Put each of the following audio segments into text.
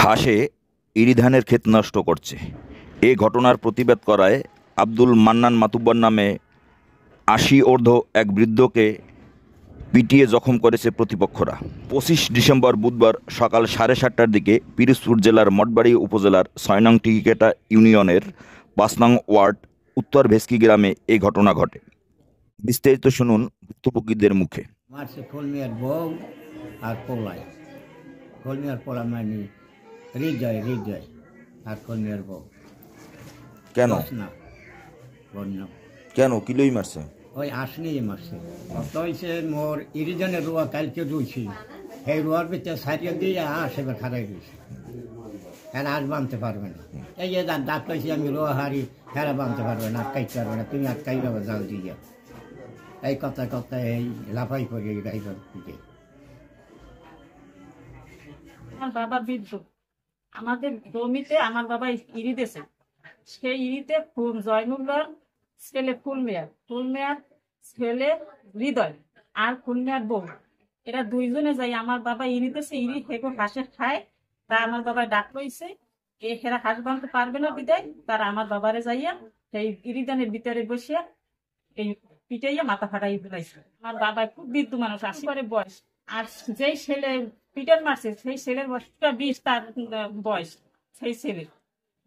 হাঁসে ইরি ধানের ক্ষেত নষ্ট করছে। এ ঘটনার প্রতিবাদ করায় আব্দুল মান্নান মাতুব্বর নামে ৮০ ঊর্ধ্ব এক বৃদ্ধকে পিটিয়ে জখম করেছে প্রতিপক্ষরা। ২৫ ডিসেম্বর বুধবার সকাল ৭:৩০টার দিকে পিরোজপুর জেলার মঠবাড়ি উপজেলার ৬ নং টিকিকেটা ইউনিয়নের ৫ নং ওয়ার্ড উত্তর ভেস্কি গ্রামে এই ঘটনা ঘটে। বিস্তারিত শুনুন ভুক্তভোগীদের মুখে। মারছে খোলমিয়ার বউ আর পোলায়। খোলমিয়ার পোলা মানে হৃদয় আর খোলমিয়ার বউ। কেন না বন্য কেন কিলোই মারছে? ওই আসনেই মারছে। তো হয়েছে মোর ইরিজনের রোয়া কালকে রুইছি, সেই রোয়ার ভিতরে সারিয়ে দিয়ে সেবার খারাই রয়েছে। হ্যাঁ আজ বাঁধতে পারবে না। এই যে ডাক পাইছি আমি রোয়া হারি, হ্যাঁ বাঁধতে পারবে না, আটকাইতে পারবে না, তুমি আটকাই যাবে জাল দিয়ে। এই কথা এই লাফাই করে গাইবার পিঠে। আমার বাবা বিদ্যুৎ আমাদের জমিতে আমার বাবা ইরি দিয়েছে। সেই ইরিতে জয়নুল্লার ছেলে ফুলমেয়ার ছেলে হৃদয় আর ফুলমেয়ার বউ, এরা দুইজনে যাই আমার বাবা ইরি দিয়েছে। ইরি হেগো হাঁসে খায়, তা আমার বাবা ডাক লইছে, এরা হাঁস বাঁধতে পারবে না বিদায় তারা আমার বাবারে যাইয়া সেই ইরিদানের ভিতরে বসিয়া এই পিটাইয়া মাথা ফাটাই ফেলাইছে। আমার বাবা খুব বৃদ্ধ মানুষ, ৮০ করে বয়স। আর যেই ছেলে পিটার মারছে সেই ছেলের বয়সটা ২০, তার বয়স। সেই ছেলে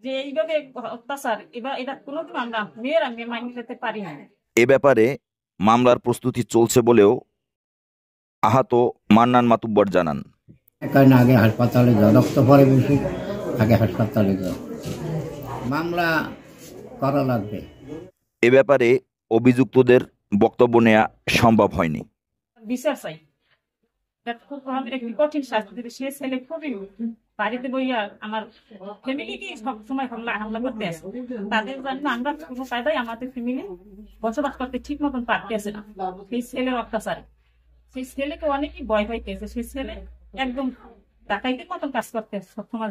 যে এইভাবে অত্যাচার, এবার এটা কোনোদিন আমরা মেয়েরা মানিয়ে যেতে পারি না। এ ব্যাপারে মামলার প্রস্তুতি চলছে বলেও আহত মান্নান মাতুব্বর জানান। আগে হাসপাতালে যাও, রক্ত পরে বেশি, আগে হাসপাতালে যাও, মামলা করা লাগবে। এ ব্যাপারে অভিযুক্তদের বক্তব্য নেওয়া সম্ভব হয়নি। বিচার চাই, খুব কঠিন শাস্তি দেবে। সে ছেলে খুবই বাড়িতে বইয়া আমার ফ্যামিলিকে সবসময় হামলা করতে আসে, তাদের জন্য আমরা কোনো কায়দায় আমাদের ফ্যামিলি বসবাস করতে ঠিক মতন পারতেছে না। সেই ছেলের অত্যাচারে সেই ছেলেকে অনেকেই ভয় পাইতেছে। সেই ছেলে একদম ডাকাইতের মতন কাজ করতে সবসময়।